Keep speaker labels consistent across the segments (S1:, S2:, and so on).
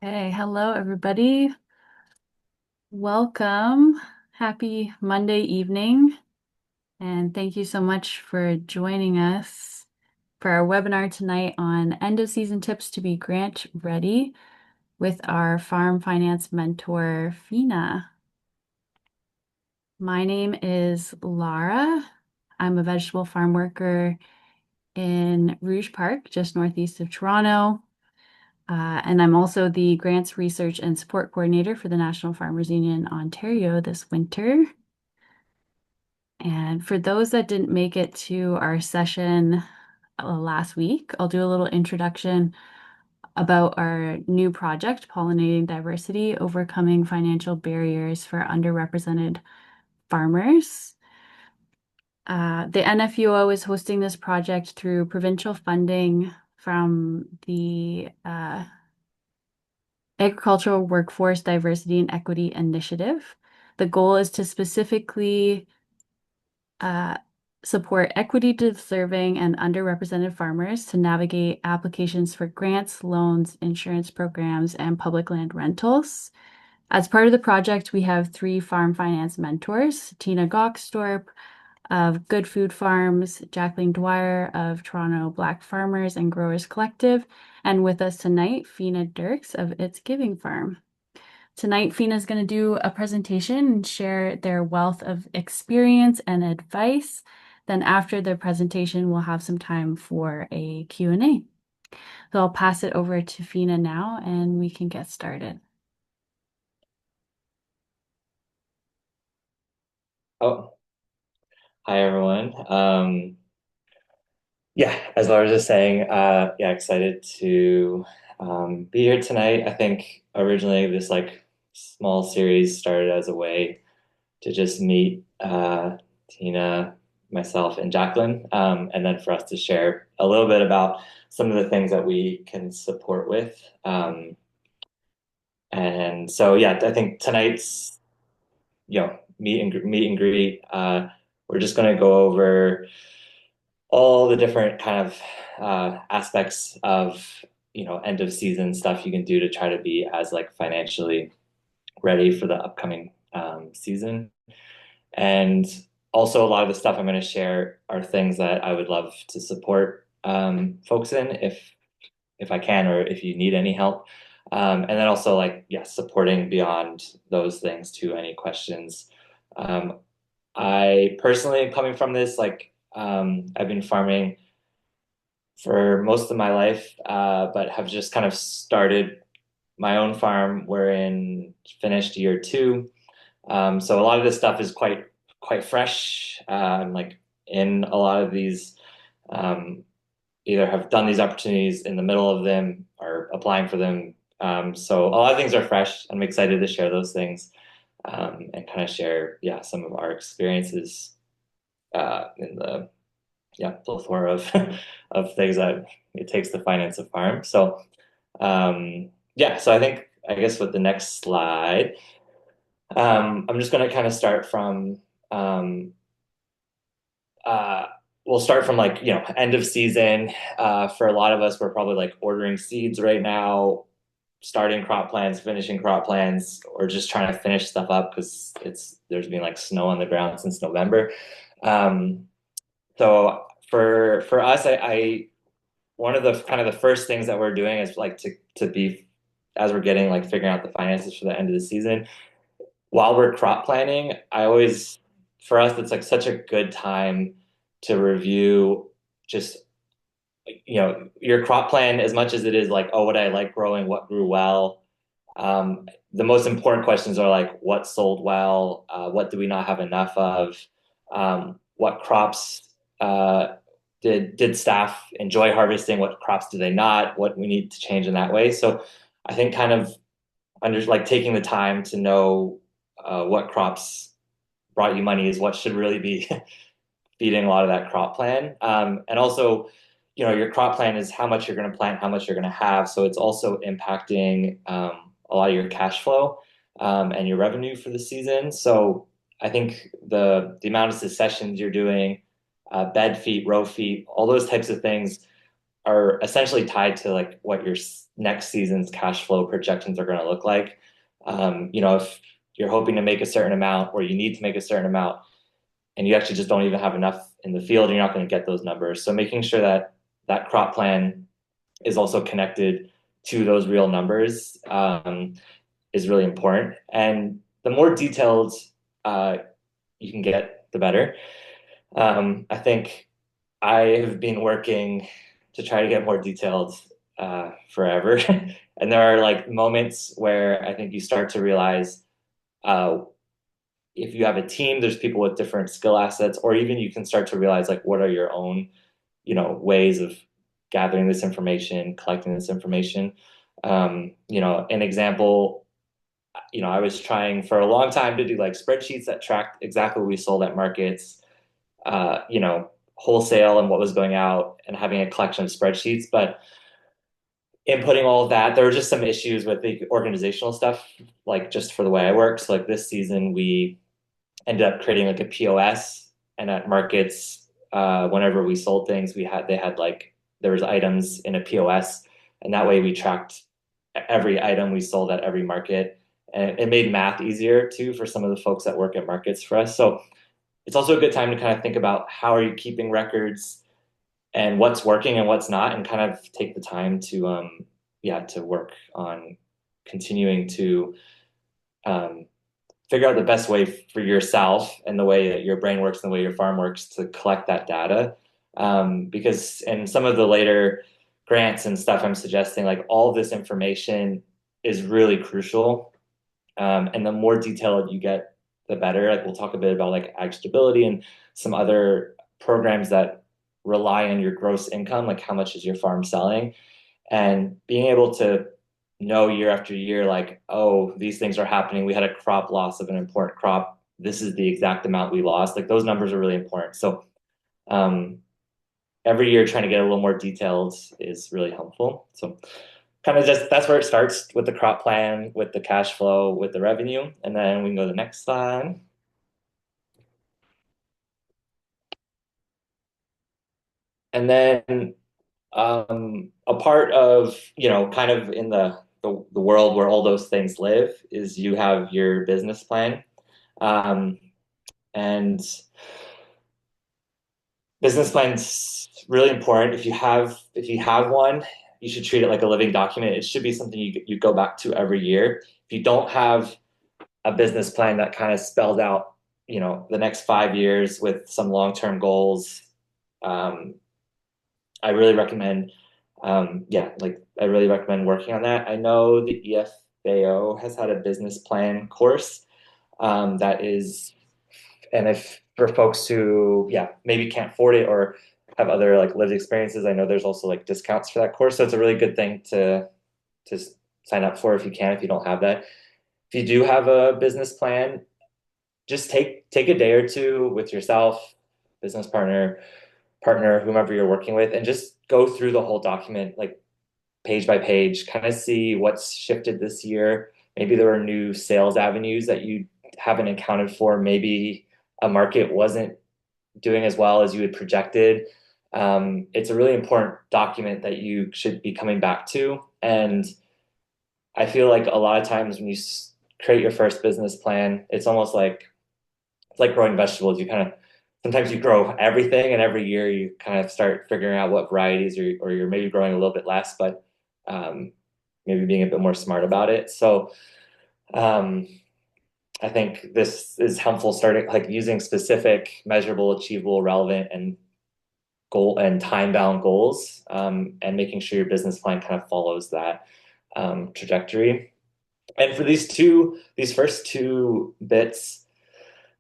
S1: Hey, hello everybody. Welcome. Happy Monday evening, and thank you so much for joining us for our webinar tonight on end of season tips to be grant ready with our farm finance mentor, Fina. My name is Lara. I'm a vegetable farm worker in Rouge Park, just northeast of Toronto. And I'm also the Grants Research and Support Coordinator for the National Farmers Union Ontario this winter. And for those that didn't make it to our session last week, I'll do a little introduction about our new project, Pollinating Diversity, Overcoming Financial Barriers for Underrepresented Farmers. The NFU-O is hosting this project through provincial funding from the Agricultural Workforce Diversity and Equity Initiative. The goal is to specifically uh, support equity deserving and underrepresented farmers to navigate applications for grants, loans, insurance programs, and public land rentals. As part of the project, we have three farm finance mentors, Tina Goxtorp of Good Food Farms, Jacqueline Dwyer of Toronto Black Farmers and Growers Collective, and with us tonight, Fianna Dirks of It's Giving Farm. Tonight, Fina is going to do a presentation and share their wealth of experience and advice. Then after the presentation, we'll have some time for a Q&A. So I'll pass it over to Fina now and we can get started.
S2: Oh, hi everyone. Yeah, as Laura was just saying, yeah, excited to be here tonight. I think originally this small series started as a way to just meet Tina, myself, and Jacqueline, and then for us to share a little bit about some of the things that we can support with. And so, yeah, I think tonight's meet and greet. We're just going to go over all the different kind of aspects of end of season stuff you can do to try to be as financially ready for the upcoming season. And also a lot of the stuff I'm going to share are things that I would love to support folks in if I can, or if you need any help. And then also supporting beyond those things to any questions. Um, I personally am coming from this, I've been farming for most of my life, but have just kind of started my own farm. We're in finished year two. So a lot of this stuff is quite fresh. I'm in a lot of these, either have done these opportunities in the middle of them or applying for them. So a lot of things are fresh. I'm excited to share those things, and kind of share, yeah, some of our experiences in the plethora of of things that it takes to finance a farm. So yeah, so I guess with the next slide, I'm just going to kind of start from um, uh, we'll start from end of season. For a lot of us, we're probably ordering seeds right now, starting crop plans, finishing crop plans, or just trying to finish stuff up because there's been snow on the ground since November. Um, so for us, I one of the kind of the first things that we're doing is to be, as we're getting figuring out the finances for the end of the season, while we're crop planning, I always, for us, it's such a good time to review just your crop plan, as much as it is oh, what I like growing, what grew well. The most important questions are what sold well, what do we not have enough of, what crops did staff enjoy harvesting, what crops do they not, what we need to change in that way. So I think kind of taking the time to know what crops brought you money is what should really be feeding a lot of that crop plan. And also, your crop plan is how much you're going to plant, how much you're going to have. So it's also impacting a lot of your cash flow and your revenue for the season. So I think the amount of successions you're doing, bed feet, row feet, all those types of things are essentially tied to like what your next season's cash flow projections are going to look like. If you're hoping to make a certain amount or you need to make a certain amount and you actually just don't even have enough in the field, you're not going to get those numbers. So making sure that that crop plan is also connected to those real numbers is really important. And the more detailed uh, you can get, the better. I think I have been working to try to get more detailed forever. And there are like moments where I think you start to realize uh, if you have a team, there's people with different skill assets, or even you can start to realize like what are your own, ways of gathering this information, collecting this information. An example, I was trying for a long time to do like spreadsheets that tracked exactly what we sold at markets, wholesale and what was going out and having a collection of spreadsheets. But inputting all of that, there were just some issues with the organizational stuff, like just for the way I work. So like this season, we ended up creating like a POS, and at markets, whenever we sold things, they had like there was items in a POS, and that way we tracked every item we sold at every market, and it made math easier too for some of the folks that work at markets for us. So it's also a good time to kind of think about how are you keeping records and what's working and what's not, and kind of take the time to to work on continuing to um, figure out the best way for yourself and the way that your brain works and the way your farm works to collect that data. Because in some of the later grants and stuff, I'm suggesting like all of this information is really crucial. And the more detailed you get, the better. Like we'll talk a bit about like ag stability and some other programs that rely on your gross income, like how much is your farm selling, and being able to know year after year, like, oh, these things are happening. We had a crop loss of an important crop. This is the exact amount we lost. Like those numbers are really important. So um, every year trying to get a little more detailed is really helpful. So kind of just that's where it starts with the crop plan, with the cash flow, with the revenue. And then we can go to the next slide. And then a part of, kind of in the world where all those things live is you have your business plan. Um, and business plan's really important. If you have one, you should treat it like a living document. It should be something you go back to every year. If you don't have a business plan that kind of spelled out, the next 5 years with some long-term goals, um, I really recommend, like I really recommend working on that. I know the EFAO has had a business plan course that is, and if for folks who, maybe can't afford it or have other like lived experiences, I know there's also like discounts for that course. So it's a really good thing to sign up for if you can, if you don't have that. If you do have a business plan, just take a day or two with yourself, business partner, whomever you're working with, and just go through the whole document, like page by page, kind of see what's shifted this year. Maybe there are new sales avenues that you haven't accounted for. Maybe a market wasn't doing as well as you had projected. It's a really important document that you should be coming back to. And I feel like a lot of times when you create your first business plan, it's like growing vegetables. You kind of sometimes you grow everything, and every year you kind of start figuring out what varieties, or you're maybe growing a little bit less, but um, maybe being a bit more smart about it. So um, I think this is helpful, starting like using specific, measurable, achievable, relevant, and goal and time bound goals, and making sure your business plan kind of follows that trajectory. And for these first two bits,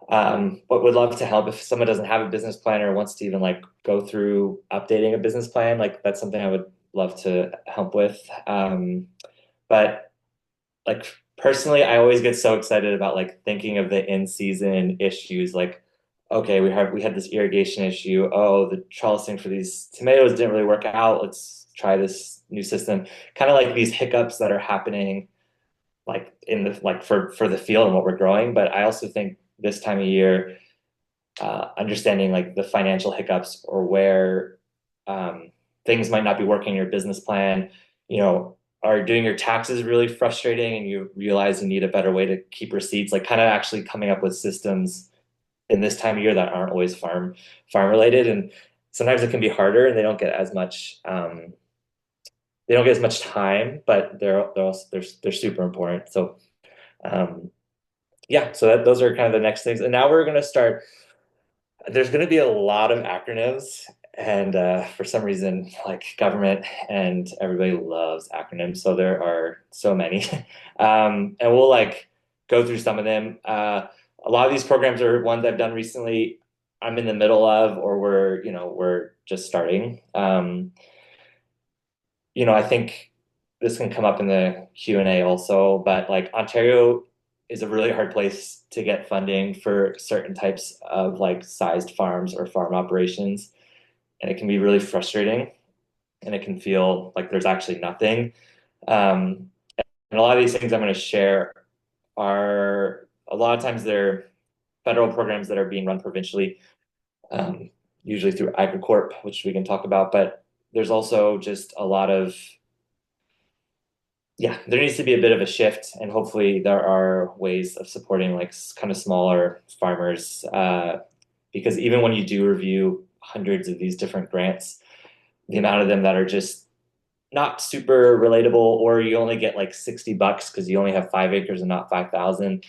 S2: but would love to help if someone doesn't have a business plan or wants to even like go through updating a business plan. Like that's something I would love to help with. But like personally, I always get so excited about like thinking of the in-season issues. Like, okay, we had this irrigation issue. Oh, the trellising for these tomatoes didn't really work out. Let's try this new system. Kind of like these hiccups that are happening like in the like for the field and what we're growing. But I also think this time of year, understanding like the financial hiccups or where things might not be working in your business plan, you know, are doing your taxes really frustrating and you realize you need a better way to keep receipts, like kind of actually coming up with systems in this time of year that aren't always farm related. And sometimes it can be harder and they don't get as much time, but they're super important. So um, yeah, so those are kind of the next things. And now we're going to start. There's going to be a lot of acronyms, and for some reason, like government and everybody loves acronyms, so there are so many. And we'll like go through some of them. A lot of these programs are ones I've done recently. I'm in the middle of, or we're just starting. I think this can come up in the Q&A also, but like Ontario is a really hard place to get funding for certain types of like sized farms or farm operations. And it can be really frustrating and it can feel like there's actually nothing. Um, and a lot of these things I'm going to share are a lot of times they're federal programs that are being run provincially, um, usually through AgriCorp, which we can talk about, but there's also just a lot of yeah, there needs to be a bit of a shift, and hopefully there are ways of supporting like kind of smaller farmers. Because even when you do review hundreds of these different grants, the amount of them that are just not super relatable, or you only get like $60 because you only have 5 acres and not 5,000,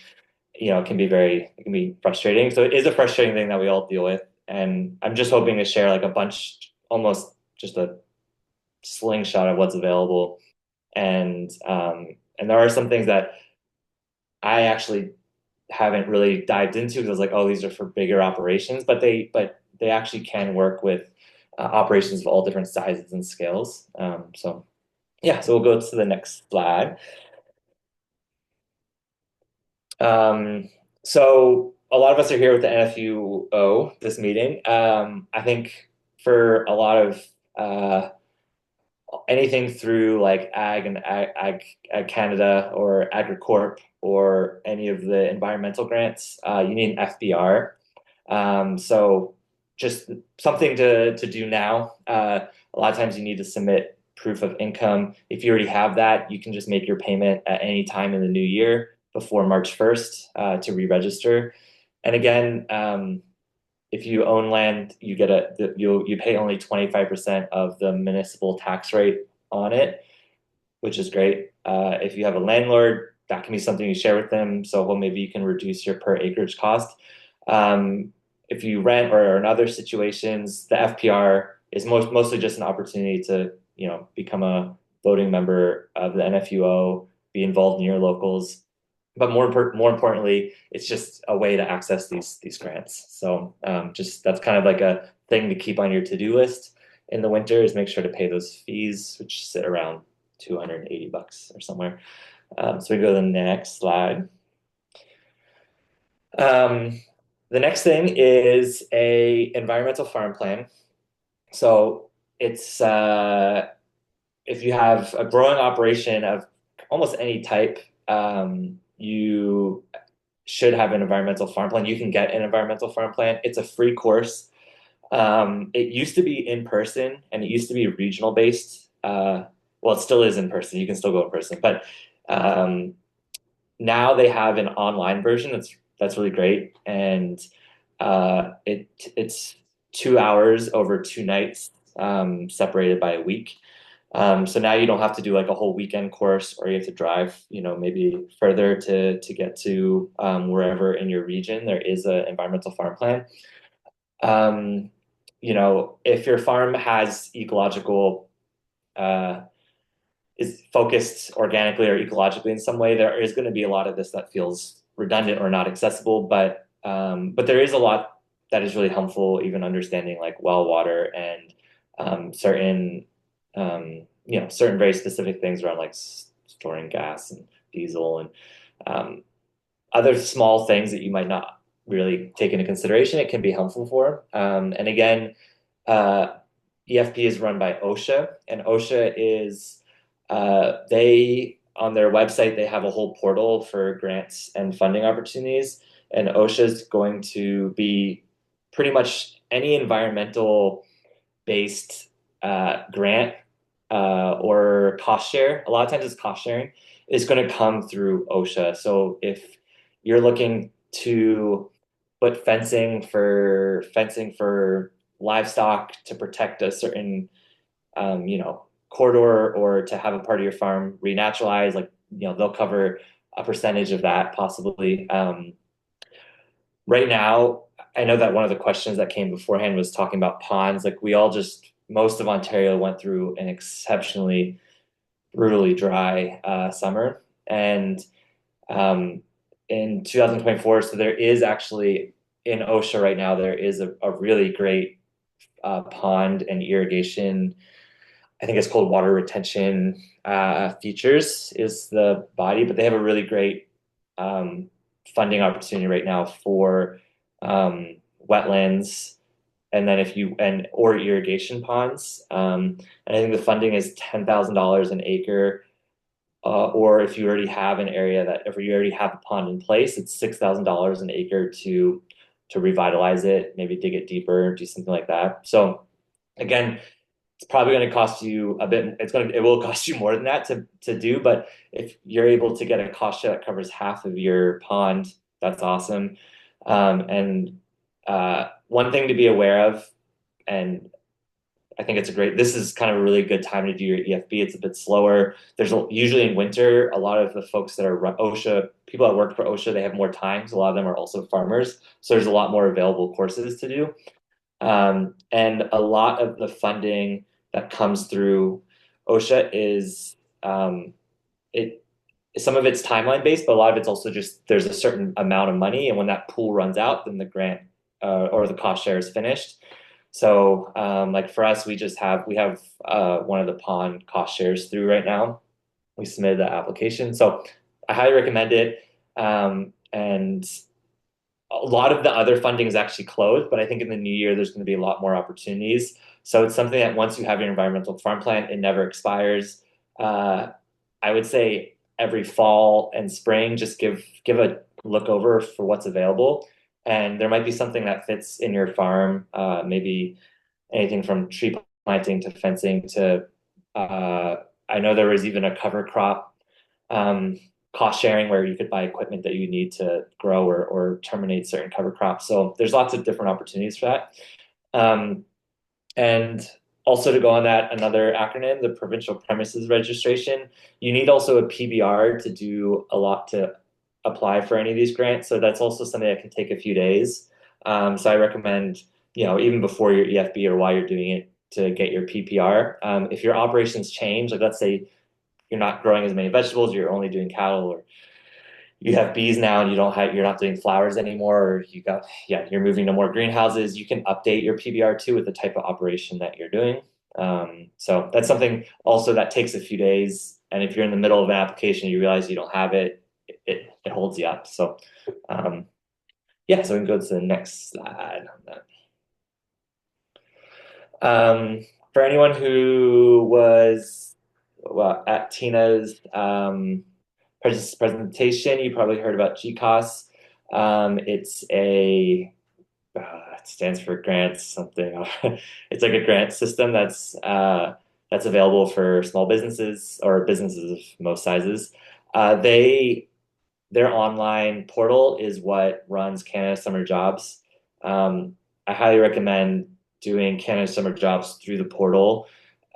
S2: it can be frustrating. So it is a frustrating thing that we all deal with. And I'm just hoping to share like a bunch, almost just a slingshot of what's available and there are some things that I actually haven't really dived into because I was like, oh, these are for bigger operations, but they actually can work with operations of all different sizes and scales. So yeah, so we'll go to the next slide. Um, so a lot of us are here with the NFU-O this meeting. I think for a lot of anything through like ag Canada or AgriCorp or any of the environmental grants, you need an FBR. So just something to do now. A lot of times you need to submit proof of income. If you already have that, you can just make your payment at any time in the new year before March 1st to re-register. And again, if you own land, you pay only 25% of the municipal tax rate on it, which is great. If you have a landlord, that can be something you share with them. So well, maybe you can reduce your per acreage cost. Um, if you rent or in other situations, the FPR is mostly just an opportunity to become a voting member of the NFU-O, be involved in your locals, but more importantly, it's just a way to access these grants. So just that's kind of like a thing to keep on your to-do list in the winter is make sure to pay those fees, which sit around $280 or somewhere. So we go to the next slide. Um, the next thing is a environmental farm plan. So it's if you have a growing operation of almost any type, you should have an environmental farm plan. You can get an environmental farm plan. It's a free course. It used to be in person and it used to be regional based. Well, it still is in person. You can still go in person, but um, now they have an online version that's really great, and it's 2 hours over 2 nights, separated by a week. So now you don't have to do like a whole weekend course, or you have to drive, maybe further to get to wherever in your region there is an environmental farm plan. Um, if your farm has ecological uh, is focused organically or ecologically in some way, there is going to be a lot of this that feels redundant or not accessible, but there is a lot that is really helpful, even understanding like well water and certain certain very specific things around like storing gas and diesel and um, other small things that you might not really take into consideration. It can be helpful for. And again, uh, EFP is run by OSHA, and OSHA is they on their website they have a whole portal for grants and funding opportunities, and OSHA is going to be pretty much any environmental based grant or cost share, a lot of times it's cost sharing, is going to come through OSHA. So if you're looking to put fencing for livestock to protect a certain corridor, or to have a part of your farm renaturalized, like they'll cover a percentage of that possibly. Right now, I know that one of the questions that came beforehand was talking about ponds. Like most of Ontario went through an exceptionally brutally dry summer, and um, in 2024, so there is actually in OSHA right now there is a really great pond and irrigation. I think it's called water retention features is the body, but they have a really great um, funding opportunity right now for wetlands, and then if you and or irrigation ponds. And I think the funding is $10,000 an acre. Or if you already have an area that if you already have a pond in place, it's $6,000 an acre to revitalize it, maybe dig it deeper, do something like that. So again, it's probably going to cost you a bit. It will cost you more than that to do. But if you're able to get a cost share that covers half of your pond, that's awesome. And one thing to be aware of, and I think this is kind of a really good time to do your EFB. It's a bit slower. Usually in winter, a lot of the folks that are OSHA, people that work for OSHA, they have more time. So a lot of them are also farmers. So there's a lot more available courses to do. And a lot of the funding that comes through OSHA is it some of it's timeline based, but a lot of it's also just there's a certain amount of money, and when that pool runs out, then the grant or the cost share is finished. So like for us, we have one of the pond cost shares through right now. We submitted the application, so I highly recommend it. And a lot of the other funding is actually closed, but I think in the new year there's going to be a lot more opportunities. So it's something that once you have your environmental farm plan, it never expires. Uh, I would say every fall and spring, just give a look over for what's available, and there might be something that fits in your farm. Maybe anything from tree planting to fencing to uh, I know there was even a cover crop um, cost sharing where you could buy equipment that you need to grow or terminate certain cover crops. So there's lots of different opportunities for that. Um, and also to go on that, another acronym, the Provincial Premises Registration, you need also a PBR to do a lot to apply for any of these grants. So that's also something that can take a few days. So I recommend, even before your EFB or while you're doing it, to get your PPR. If your operations change, like let's say you're not growing as many vegetables, you're only doing cattle, or you have bees now and you're not doing flowers anymore, or you're moving to more greenhouses, you can update your PBR too with the type of operation that you're doing. So that's something also that takes a few days. And if you're in the middle of an application, you realize you don't have it, it holds you up. So yeah, so we can go to the next slide on that. For anyone who was at Tina's presentation, you probably heard about GCOS. It stands for grants something. It's like a grant system that's available for small businesses or businesses of most sizes. Their online portal is what runs Canada Summer Jobs. I highly recommend doing Canada Summer Jobs through the portal.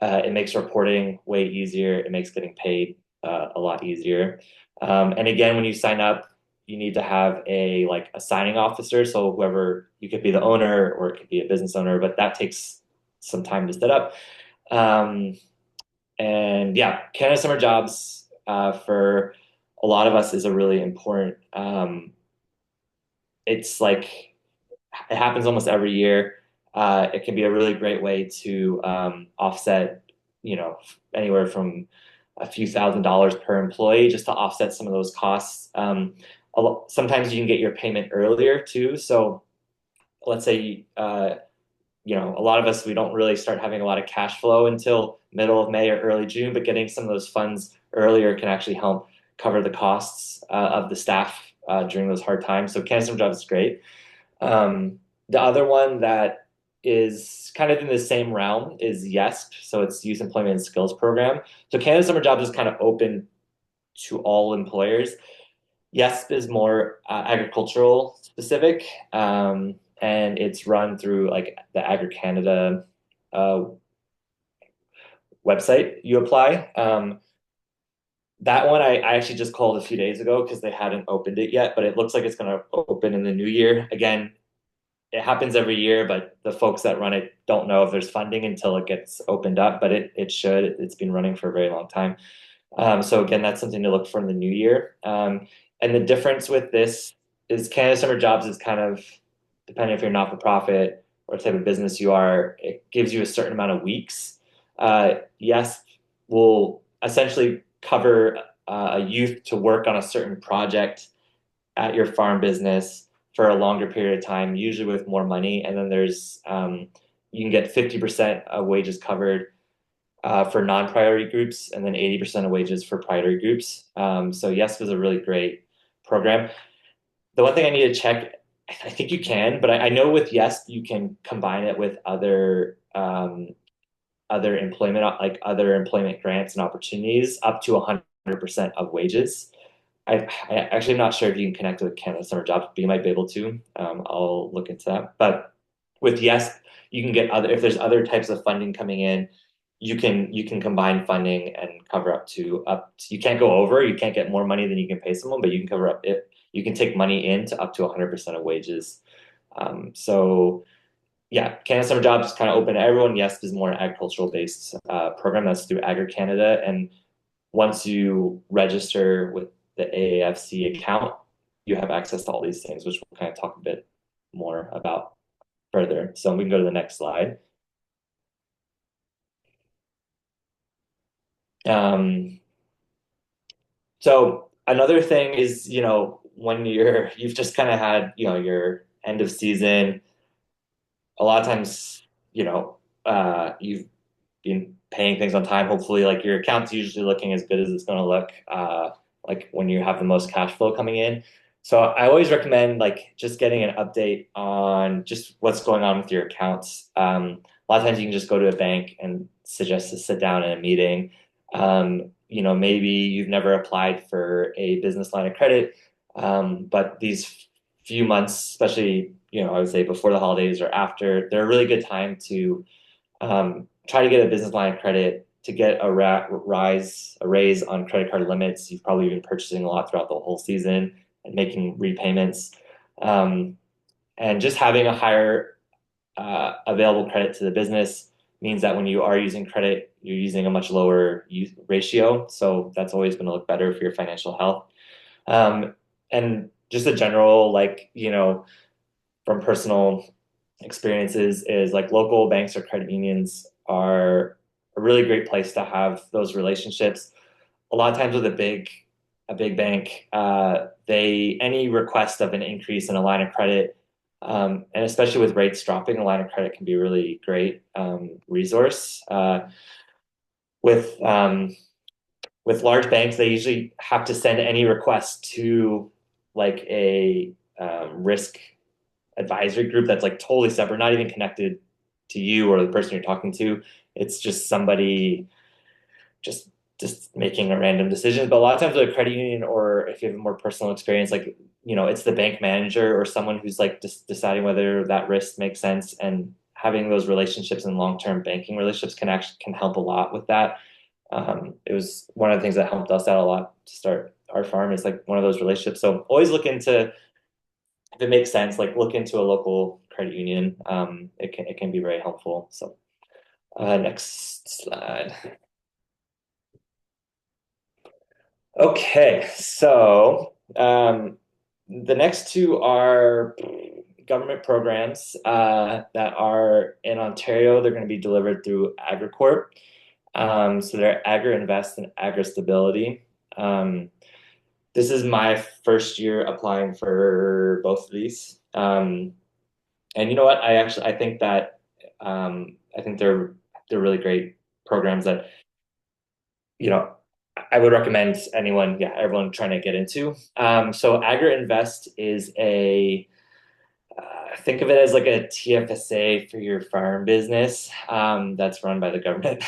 S2: It makes reporting way easier. It makes getting paid a lot easier. And again, when you sign up, you need to have a signing officer. So whoever, you could be the owner or it could be a business owner, but that takes some time to set up. Um, and yeah, Canada Summer Jobs for a lot of us is a really important. It's like it happens almost every year. It can be a really great way to offset, anywhere from a few $1,000s per employee just to offset some of those costs. Sometimes you can get your payment earlier too. So let's say, a lot of us, we don't really start having a lot of cash flow until middle of May or early June, but getting some of those funds earlier can actually help cover the costs of the staff during those hard times. So Canada Summer Jobs is great. The other one that is kind of in the same realm is YESP, so it's Youth Employment and Skills Program. So Canada Summer Jobs is kind of open to all employers. YESP is more agricultural specific, and it's run through like the Agri Canada uh, website. You apply. That one I actually just called a few days ago because they hadn't opened it yet, but it looks like it's going to open in the new year. Again, it happens every year, but the folks that run it don't know if there's funding until it gets opened up, but it should. It's been running for a very long time. So again, that's something to look for in the new year. And the difference with this is Canada Summer Jobs is kind of, depending if you're not for profit or type of business you are, it gives you a certain amount of weeks. Yes, will essentially cover a youth to work on a certain project at your farm business for a longer period of time, usually with more money. And then you can get 50% of wages covered for non-priority groups, and then 80% of wages for priority groups. So yes was a really great program. The one thing I need to check, I think you can, but I know with Yes you can combine it with other employment, like other employment grants and opportunities up to 100% of wages. I actually am not sure if you can connect with Canada Summer Jobs, but you might be able to. I'll look into that. But with Yes, you can get other, if there's other types of funding coming in, you can combine funding and cover you can't go over, you can't get more money than you can pay someone, but you can cover up it. You can take money in to up to 100% of wages. So yeah, Canada Summer Jobs is kind of open to everyone. Yes, is more an agricultural based program that's through Agri Canada, and once you register with the AAFC account, you have access to all these things, which we'll kind of talk a bit more about further. So we can go to the next slide. Um, so another thing is, when you've just kind of had, your end of season, a lot of times, you've been paying things on time. Hopefully, like your account's usually looking as good as it's going to look, like when you have the most cash flow coming in. So I always recommend like just getting an update on just what's going on with your accounts. A lot of times you can just go to a bank and suggest to sit down in a meeting. Maybe you've never applied for a business line of credit, but these few months, especially, I would say before the holidays or after, they're a really good time to try to get a business line of credit to get a raise on credit card limits. You've probably been purchasing a lot throughout the whole season and making repayments. Um, and just having a higher available credit to the business means that when you are using credit, you're using a much lower ratio. So that's always going to look better for your financial health. And just a general, like, from personal experiences is like local banks or credit unions are a really great place to have those relationships. A lot of times with a big bank, they any request of an increase in a line of credit, and especially with rates dropping, a line of credit can be a really great resource. With large banks, they usually have to send any request to like a risk advisory group that's like totally separate, not even connected to you or the person you're talking to. It's just somebody just just making a random decision. But a lot of times with a credit union, or if you have a more personal experience, like it's the bank manager or someone who's like just deciding whether that risk makes sense, and having those relationships and long-term banking relationships can help a lot with that. It was one of the things that helped us out a lot to start our farm is like one of those relationships. So always look into, if it makes sense, like look into a local credit union. It can be very helpful. So next slide. Okay, so the next two are government programs that are in Ontario. They're going to be delivered through AgriCorp. So they're Agri-Invest and Agri-Stability. This is my first year applying for both of these. And you know what? I think that I think they're really great programs that you know I would recommend everyone trying to get into. So Agri Invest is think of it as like a TFSA for your farm business, that's run by the government.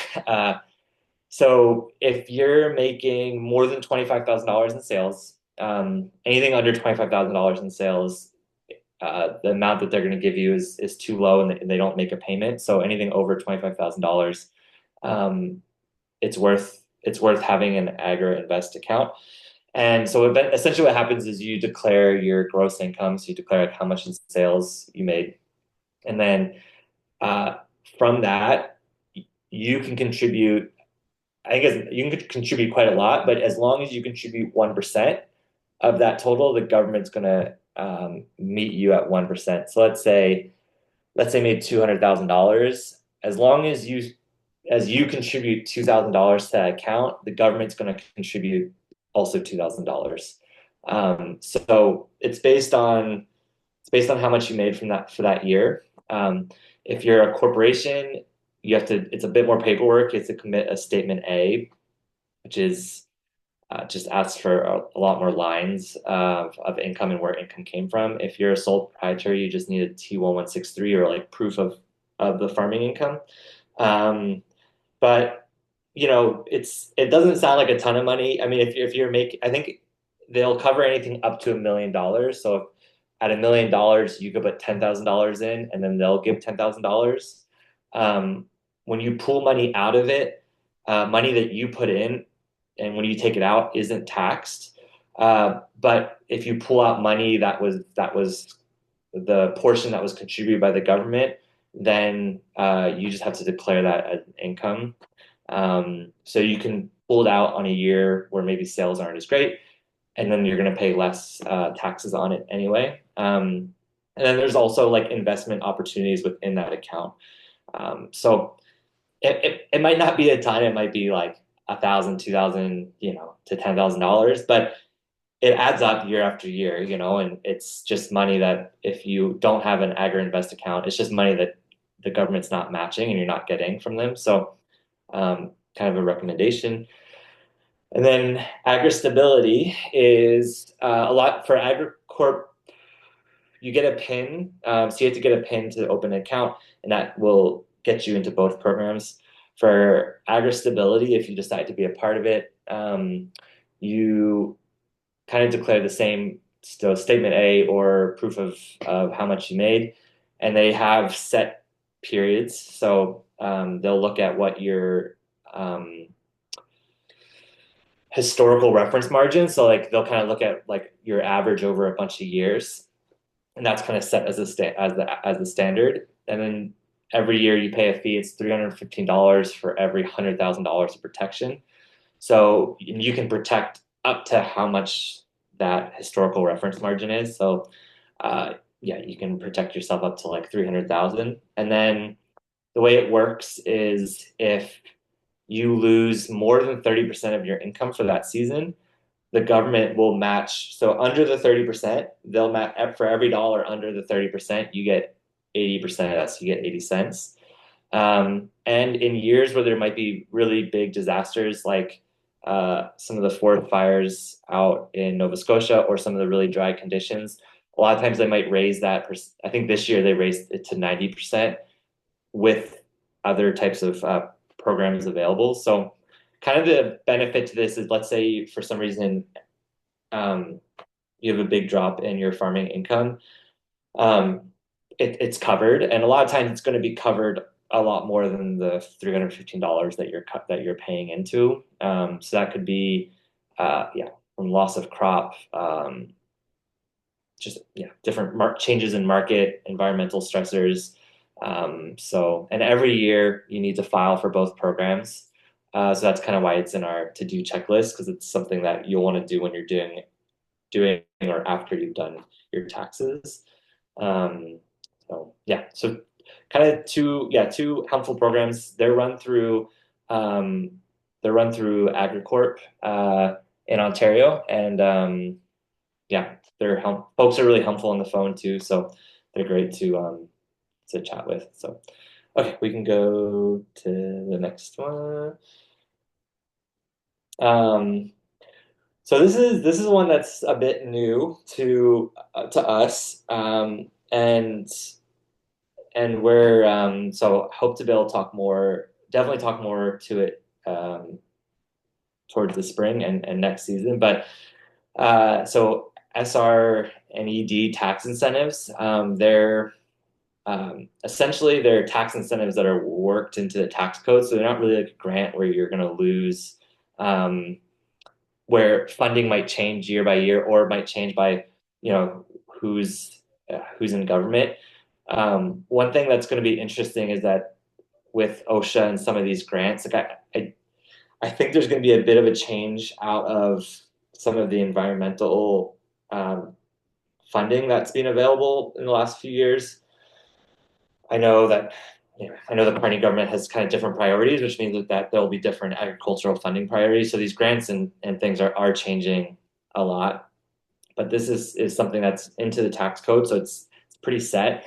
S2: So if you're making more than $25,000 in sales, anything under $25,000 in sales, the amount that they're going to give you is too low, and they don't make a payment. So anything over $25,000, um, it's worth having an agri invest account. And so essentially what happens is you declare your gross income, so you declare like how much in sales you made, and then uh, from that you can contribute. I guess you can contribute quite a lot, but as long as you contribute 1% of that total, the government's going to meet you at 1%. So let's say made $200,000. As long as you contribute $2,000 to that account, the government's going to contribute also $2,000. So it's based on how much you made from that for that year. If you're a corporation, it's a bit more paperwork. You have to commit a statement A, which is just asks for a lot more lines of income and where income came from. If you're a sole proprietor, you just need a T1163 or like proof of the farming income. Um, but it doesn't sound like a ton of money. I mean, if you're making, I think they'll cover anything up to $1 million. So if at $1 million, you could put $10,000 in, and then they'll give $10,000. Um, when you pull money out of it, money that you put in, and when you take it out, isn't taxed. But if you pull out money that was the portion that was contributed by the government, then you just have to declare that as income. So you can pull it out on a year where maybe sales aren't as great, and then you're going to pay less taxes on it anyway. And then there's also like investment opportunities within that account. So it might not be a ton. It might be like 1,000, 2,000, to $10,000, but it adds up year after year, and it's just money that if you don't have an agri invest account, it's just money that the government's not matching and you're not getting from them. So kind of a recommendation. And then agri stability is a lot for AgriCorp. You get a PIN, so you have to get a PIN to open an account, and that will get you into both programs. For agri stability, if you decide to be a part of it, you kind of declare the same, so statement A or proof of how much you made, and they have set periods. So they'll look at what your historical reference margin. So like they'll kind of look at like your average over a bunch of years, and that's kind of set as a standard. And then every year you pay a fee. It's $315 for every $100,000 of protection. So you can protect up to how much that historical reference margin is. So yeah, you can protect yourself up to like 300,000. And then the way it works is if you lose more than 30% of your income for that season, the government will match. So under the 30%, they'll match for every dollar under the 30%, you get 80% of that. So you get 80 cents. And in years where there might be really big disasters, like some of the forest fires out in Nova Scotia or some of the really dry conditions, a lot of times they might raise that. I think this year they raised it to 90% with other types of programs available. So kind of the benefit to this is, let's say for some reason um, you have a big drop in your farming income, um, it's covered, and a lot of times it's going to be covered a lot more than the $315 that you're paying into. So that could be yeah, from loss of crop, just yeah, different changes in market, environmental stressors. And every year you need to file for both programs. So that's kind of why it's in our to do checklist, because it's something that you'll want to do when you're doing or after you've done your taxes. Um, so yeah, so kind of two helpful programs. They're run through AgriCorp in Ontario, and yeah, folks are really helpful on the phone too, so they're great to chat with. So okay, we can go to the next one. Um, so this is one that's a bit new to us, and we're so hope to be able to talk more, definitely talk more to it towards the spring and next season. But so SR and ED tax incentives, essentially they're tax incentives that are worked into the tax code. So they're not really like a grant where you're going to lose, um, where funding might change year by year, or it might change by, you know, who's in government. One thing that's going to be interesting is that with OSHA and some of these grants, like I think there's going to be a bit of a change out of some of the environmental funding that's been available in the last few years. I know that I know the Carney government has kind of different priorities, which means that there'll be different agricultural funding priorities. So these grants and things are changing a lot. But this is something that's into the tax code, so it's pretty set.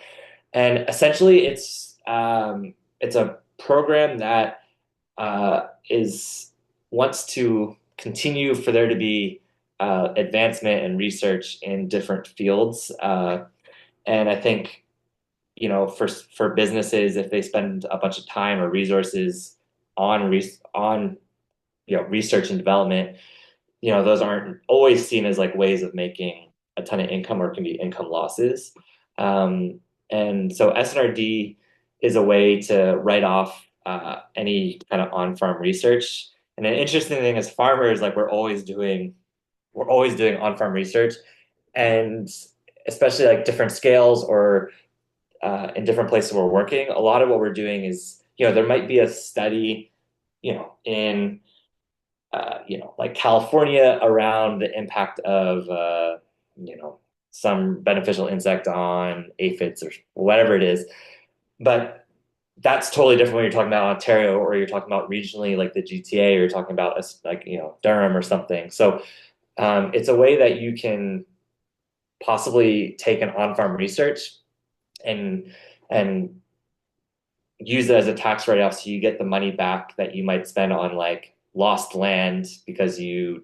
S2: And essentially, it's a program that is wants to continue for there to be advancement and research in different fields. And I think for businesses, if they spend a bunch of time or resources on research and development, those aren't always seen as like ways of making a ton of income, or can be income losses. Um, and so SNRD is a way to write off any kind of on-farm research. And an interesting thing as farmers, like we're always doing on-farm research, and especially like different scales or in different places we're working. A lot of what we're doing is, there might be a study, in like California around the impact of, you know, some beneficial insect on aphids or whatever it is. But that's totally different when you're talking about Ontario, or you're talking about regionally like the GTA, or you're talking about like, Durham or something. So it's a way that you can possibly take an on-farm research and and use it as a tax write-off, so you get the money back that you might spend on like lost land because you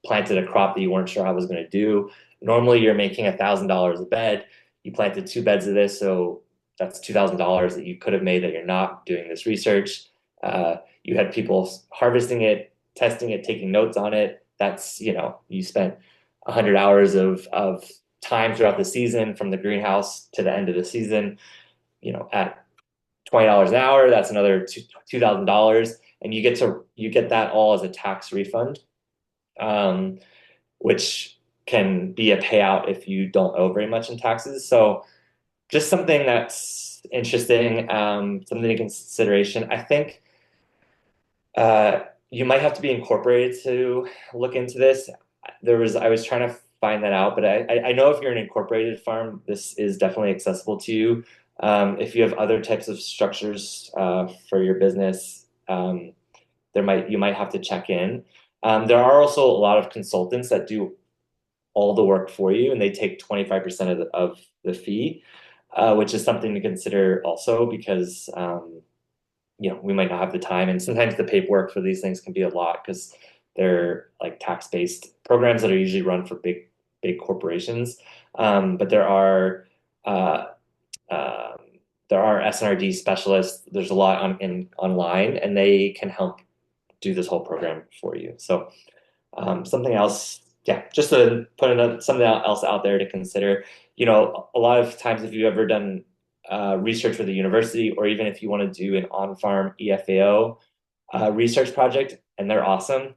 S2: planted a crop that you weren't sure how it was going to do. Normally you're making $1,000 a bed. You planted 2 beds of this, so that's $2,000 that you could have made that you're not doing this research. You had people harvesting it, testing it, taking notes on it. That's, you spent 100 hours of time throughout the season from the greenhouse to the end of the season, at $20 an hour. That's another $2,000, and you get that all as a tax refund, which can be a payout if you don't owe very much in taxes. So just something that's interesting, something in consideration. I think you might have to be incorporated to look into this. I was trying to find that out, but I know if you're an incorporated farm, this is definitely accessible to you. If you have other types of structures for your business, you might have to check in. There are also a lot of consultants that do all the work for you, and they take 25% of the fee, which is something to consider also, because we might not have the time, and sometimes the paperwork for these things can be a lot because they're like tax-based programs that are usually run for big corporations. But uh, um, there are SNRD specialists. There's a lot online, and they can help do this whole program for you. So something else, yeah, just to put something else out there to consider. A lot of times, if you've ever done research with a university, or even if you want to do an on-farm EFAO research project, and they're awesome.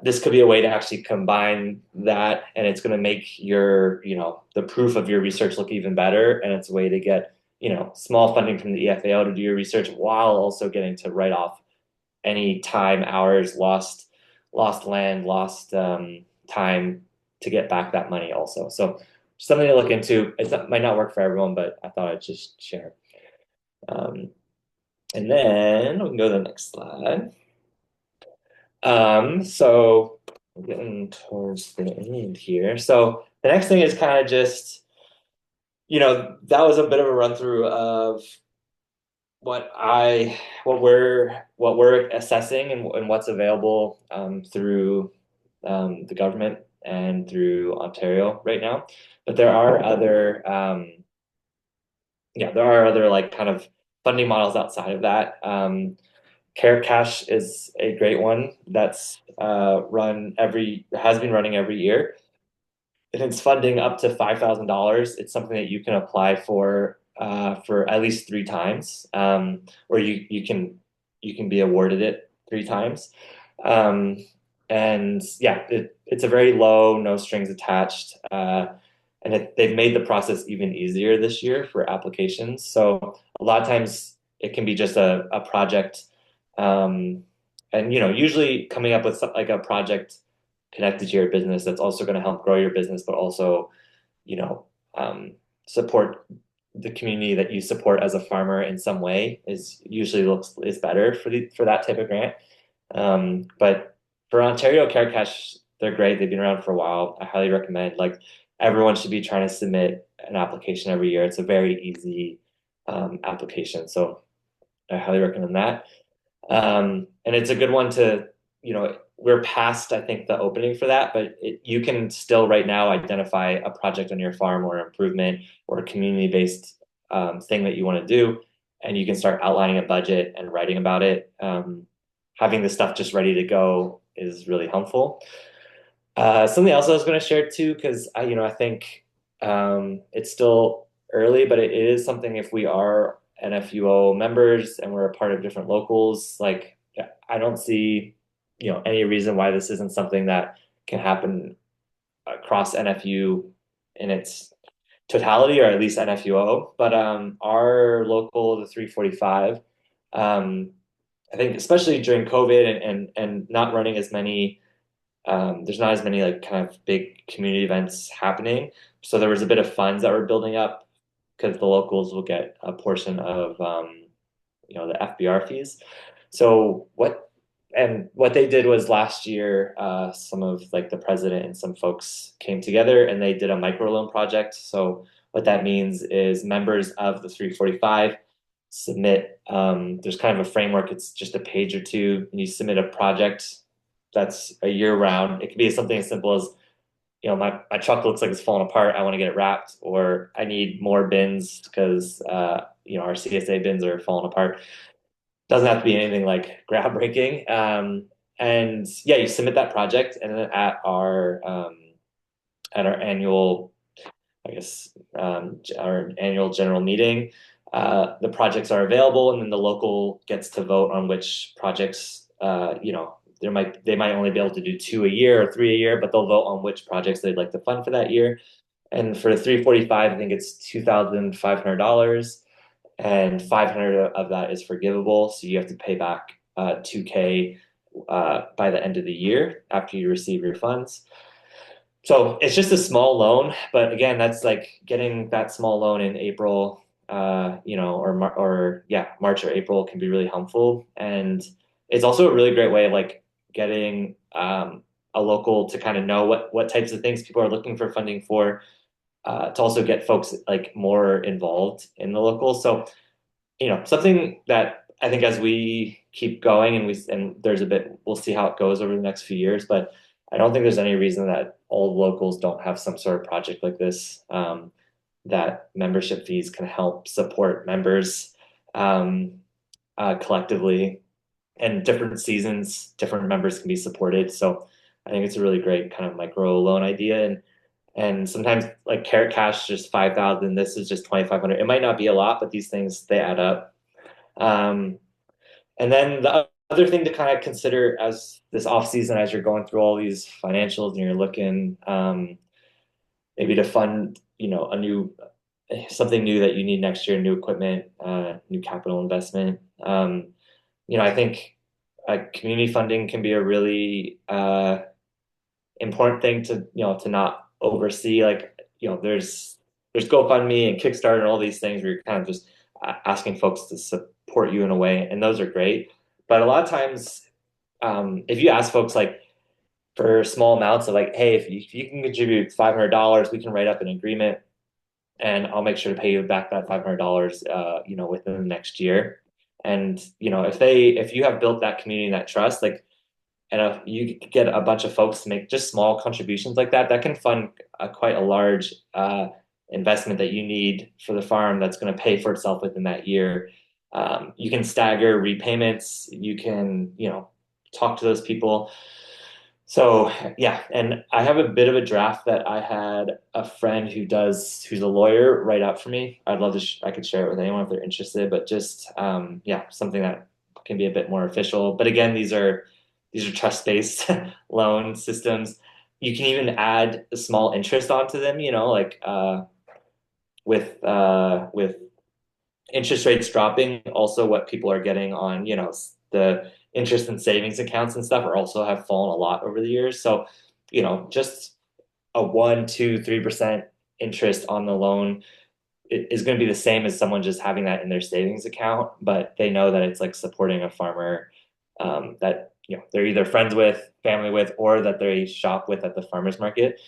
S2: This could be a way to actually combine that, and it's going to make the proof of your research look even better. And it's a way to get, small funding from the EFAO to do your research, while also getting to write off any time, hours lost land, lost time, to get back that money also. So something to look into. Might not work for everyone, but I thought I'd just share. Um, and then we can go to the next slide. So we're getting towards the end here. So the next thing is kind of just, that was a bit of a run through of what we're assessing, and what's available through the government and through Ontario right now. But there are other yeah, there are other like kind of funding models outside of that. Carrot Cash is a great one that's has been running every year. And it's funding up to $5,000. It's something that you can apply for at least three times, or you can be awarded it three times. Um, and yeah, it's a very low, no strings attached, they've made the process even easier this year for applications. So a lot of times it can be just a project, um, and usually coming up with like a project connected to your business that's also going to help grow your business, but also, you know, um, support the community that you support as a farmer in some way is better for that type of grant. But for Ontario Care Cash, they're great. They've been around for a while. I highly recommend. Like everyone should be trying to submit an application every year. It's a very easy application, so I highly recommend that. And it's a good one to, we're past, I think, the opening for that, but you can still right now identify a project on your farm or improvement or a community-based thing that you want to do, and you can start outlining a budget and writing about it. Having the stuff just ready to go is really helpful. Something else I was going to share too, because I think it's still early, but it is something if we are NFU-O members and we're a part of different locals, like yeah, I don't see, any reason why this isn't something that can happen across NFU in its totality, or at least NFU-O. But our local, the 345, um, I think especially during COVID and not running as many there's not as many like kind of big community events happening. So there was a bit of funds that were building up because the locals will get a portion of the FBR fees. So what they did was last year, some of like the president and some folks came together and they did a microloan project. So what that means is members of the 345 submit, there's kind of a framework, it's just a page or two, and you submit a project that's a year round. It could be something as simple as, my truck looks like it's falling apart. I want to get it wrapped, or I need more bins because our CSA bins are falling apart. Doesn't have to be anything like groundbreaking. And yeah, you submit that project, and then at our annual, I guess, our annual general meeting, the projects are available, and then the local gets to vote on which projects. They might only be able to do two a year or three a year, but they'll vote on which projects they'd like to fund for that year. And for the 345, I think it's $2,500, and 500 of that is forgivable. So you have to pay back 2K by the end of the year after you receive your funds. So it's just a small loan, but again, that's like getting that small loan in April, or yeah, March or April can be really helpful. And it's also a really great way of like getting a local to kind of know what types of things people are looking for funding for, to also get folks like more involved in the local. So something that I think as we keep going and there's a bit, we'll see how it goes over the next few years, but I don't think there's any reason that all locals don't have some sort of project like this, that membership fees can help support members um, collectively, and different seasons, different members can be supported. So I think it's a really great kind of micro loan idea. And sometimes like Carrot Cash just 5,000, this is just 2,500. It might not be a lot, but these things they add up. Um, and then the other thing to kind of consider as this off season, as you're going through all these financials and you're looking maybe to fund, a new something new that you need next year, new equipment, new capital investment. I think community funding can be a really important thing to not oversee. Like, there's GoFundMe and Kickstarter and all these things where you're kind of just asking folks to support you in a way, and those are great. But a lot of times, if you ask folks like for small amounts of like, hey, if you can contribute $500, we can write up an agreement, and I'll make sure to pay you back that $500, within the next year. And if you have built that community and that trust, like, and if you get a bunch of folks to make just small contributions like that, that can fund quite a large investment that you need for the farm that's going to pay for itself within that year. You can stagger repayments. You can, talk to those people. So yeah, and I have a bit of a draft that I had a friend who's a lawyer write out for me. I'd love to, I could share it with anyone if they're interested, but just, yeah, something that can be a bit more official. But again, these are trust-based loan systems. You can even add a small interest onto them, like, with interest rates dropping, also what people are getting on, the interest and savings accounts and stuff are also have fallen a lot over the years. So, just a 1, 2, 3% interest on the loan is going to be the same as someone just having that in their savings account, but they know that it's like supporting a farmer, that they're either friends with, family with, or that they shop with at the farmers market.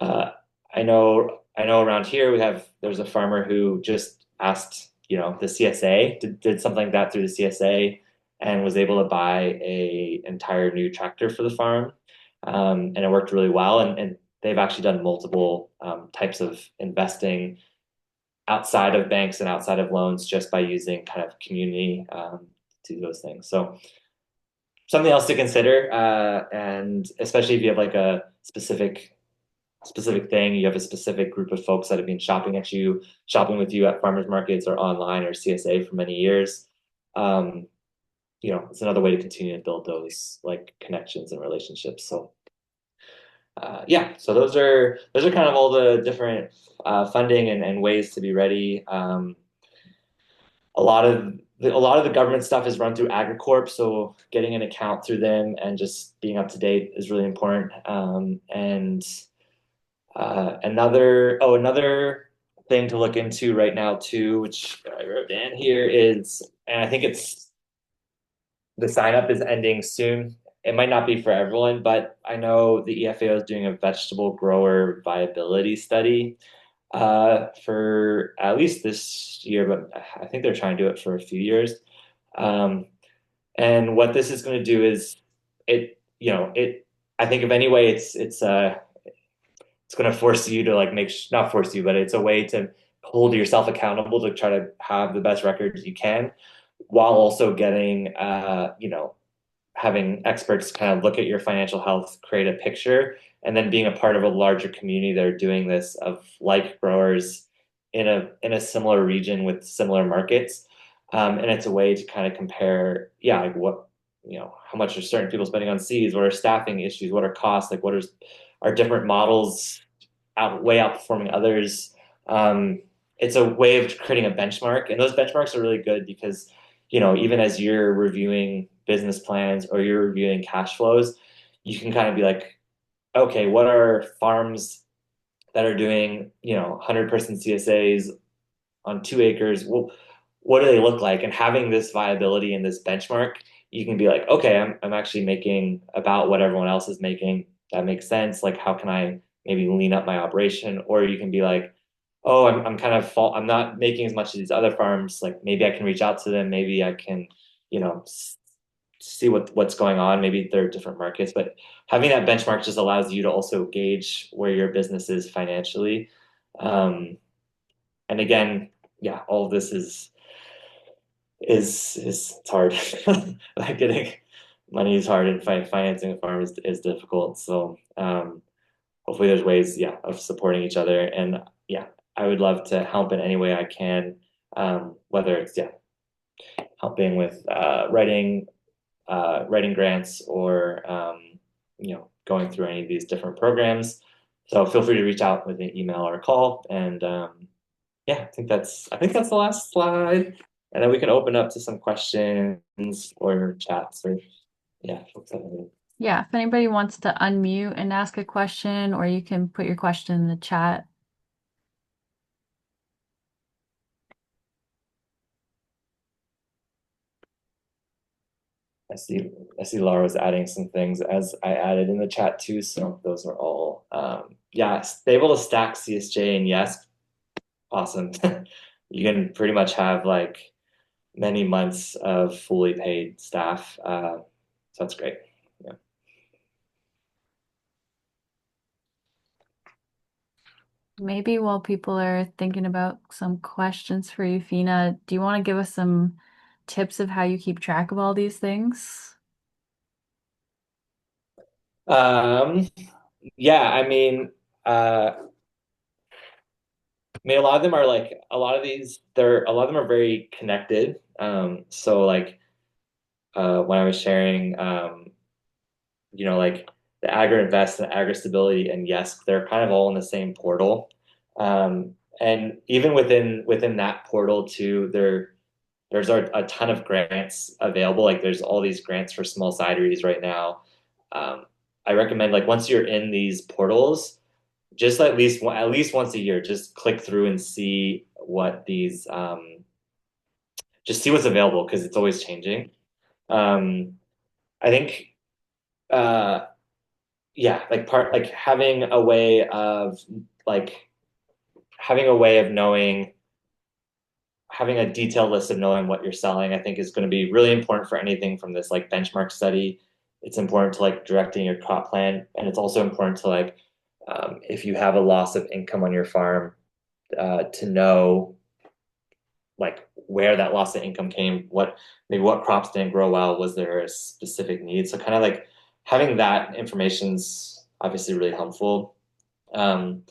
S2: Uh, I know around here there's a farmer who just asked, the CSA, did something like that through the CSA and was able to buy a entire new tractor for the farm. And it worked really well. And they've actually done multiple types of investing outside of banks and outside of loans just by using kind of community to do those things. So something else to consider, and especially if you have like a specific thing. You have a specific group of folks that have been shopping with you at farmers markets or online or CSA for many years. Um, it's another way to continue to build those like connections and relationships. So yeah, so those are kind of all the different funding and ways to be ready. A lot of the government stuff is run through AgriCorp, so getting an account through them and just being up to date is really important. And another thing to look into right now too, which I wrote down here is, and I think the sign up is ending soon. It might not be for everyone, but I know the EFAO is doing a vegetable grower viability study for at least this year, but I think they're trying to do it for a few years. Um, and what this is going to do is it. I think if any way, it's going to force you to like not force you, but it's a way to hold yourself accountable to try to have the best records you can, while also getting, having experts kind of look at your financial health, create a picture, and then being a part of a larger community that are doing this of like growers in a similar region with similar markets. And it's a way to kind of compare, yeah, like what, how much are certain people spending on seeds? What are staffing issues? What are costs? Like are different models way outperforming others? It's a way of creating a benchmark, and those benchmarks are really good because, even as you're reviewing business plans or you're reviewing cash flows, you can kind of be like, okay, what are farms that are doing, 100-person CSAs on 2 acres? Well, what do they look like? And having this viability and this benchmark, you can be like, okay, I'm actually making about what everyone else is making. That makes sense. Like, how can I maybe lean up my operation? Or you can be like, oh, I'm kind of I'm not making as much as these other farms. Like, maybe I can reach out to them. Maybe I can, see what's going on. Maybe there are different markets, but having that benchmark just allows you to also gauge where your business is financially. Um, and again, yeah, all of this is it's hard. Like getting money is hard, and financing a farm is difficult. So hopefully there's ways, yeah, of supporting each other. And yeah, I would love to help in any way I can, whether it's, yeah, helping with writing grants, or going through any of these different programs. So feel free to reach out with an email or a call. And yeah, I think that's the last slide. And then we can open up to some questions or chats, or yeah, folks have any.
S1: Yeah, if anybody wants to unmute and ask a question, or you can put your question in the chat.
S2: I see Laura was adding some things as I added in the chat too. So those are all, yeah, stable to stack CSJ, and yes, awesome. You can pretty much have like many months of fully paid staff. So that's great. Yeah.
S1: Maybe while people are thinking about some questions for you, Fina, do you want to give us some tips of how you keep track of all these things?
S2: Um, yeah, a lot of them are like a lot of these. They're a lot of them are very connected. So like when I was sharing, like the Agri-Invest and Agri-Stability and Yes, they're kind of all in the same portal. And even within that portal too, there's a ton of grants available. Like there's all these grants for small cideries right now. Um, I recommend like once you're in these portals, just at least once a year, just click through and see what these just see what's available because it's always changing. Um, I think uh, yeah, like like having a way of knowing having a detailed list of knowing what you're selling, I think is going to be really important for anything from this like benchmark study. It's important to like directing your crop plan, and it's also important to like if you have a loss of income on your farm, to know like where that loss of income came, maybe what crops didn't grow well, was there a specific need? So kind of like having that information's obviously really helpful. Um,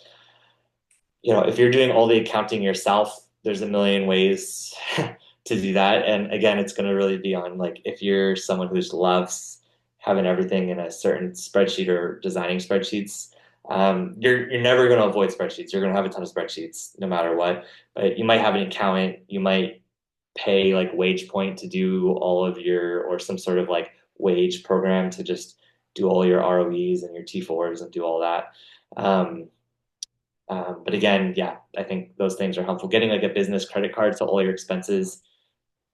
S2: if you're doing all the accounting yourself, there's a million ways to do that. And again, it's going to really be on like if you're someone who just loves having everything in a certain spreadsheet or designing spreadsheets, you're never going to avoid spreadsheets. You're going to have a ton of spreadsheets no matter what. But you might have an accountant, you might pay like WagePoint to do all of your or some sort of like wage program to just do all your ROEs and your T4s and do all that. Um, but again, yeah, I think those things are helpful. Getting like a business credit card so all your expenses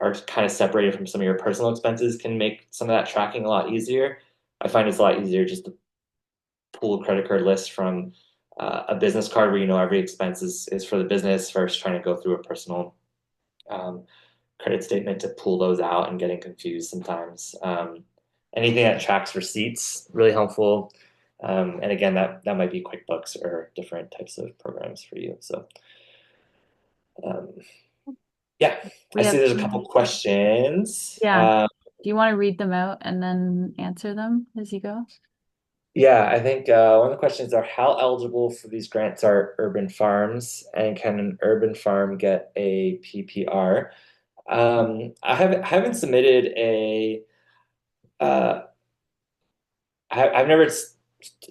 S2: are kind of separated from some of your personal expenses can make some of that tracking a lot easier. I find it's a lot easier just to pull a credit card list from a business card where you know every expense is for the business versus trying to go through a personal um, credit statement to pull those out and getting confused sometimes. Anything that tracks receipts, really helpful. And again, that might be QuickBooks or different types of programs for you. So um, yeah, I
S1: We
S2: see
S1: have
S2: there's a
S1: two.
S2: couple questions.
S1: Yeah. Do you want to read them out and then answer them as you go?
S2: Yeah, I think one of the questions are how eligible for these grants are urban farms, and can an urban farm get a PPR? I haven't submitted a uh, I've never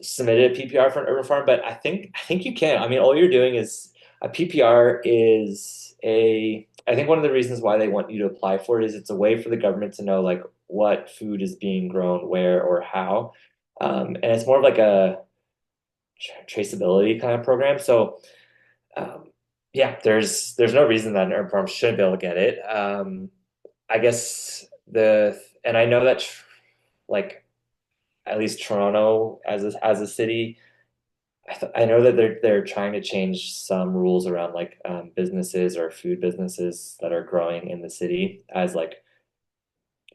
S2: submitted a PPR for an urban farm, but I think you can. I mean, all you're doing is a PPR is a. I think one of the reasons why they want you to apply for it is it's a way for the government to know like what food is being grown where or how, and it's more of like a traceability kind of program. So um, yeah, there's no reason that an urban farm shouldn't be able to get it. I guess and I know that like at least Toronto as a city, I know that they're trying to change some rules around like businesses or food businesses that are growing in the city as like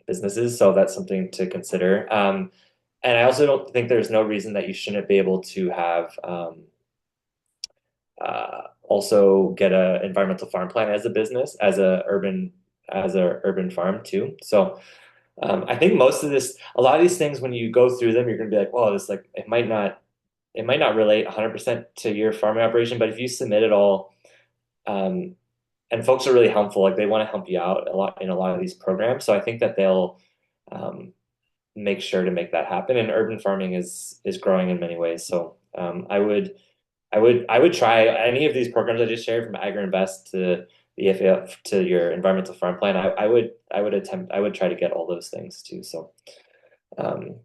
S2: businesses. So that's something to consider. And I also don't think there's no reason that you shouldn't be able to have also get a environmental farm plan as a business, as a urban farm too. So I think a lot of these things, when you go through them, you're going to be like, "Well, this like it might not relate 100% to your farming operation, but if you submit it all, um, and folks are really helpful, like they want to help you out a lot in a lot of these programs. So I think that they'll um, make sure to make that happen. And urban farming is growing in many ways. So I would try any of these programs I just shared from Agri-Invest to the EFA to your environmental farm plan. I would try to get all those things too. So um,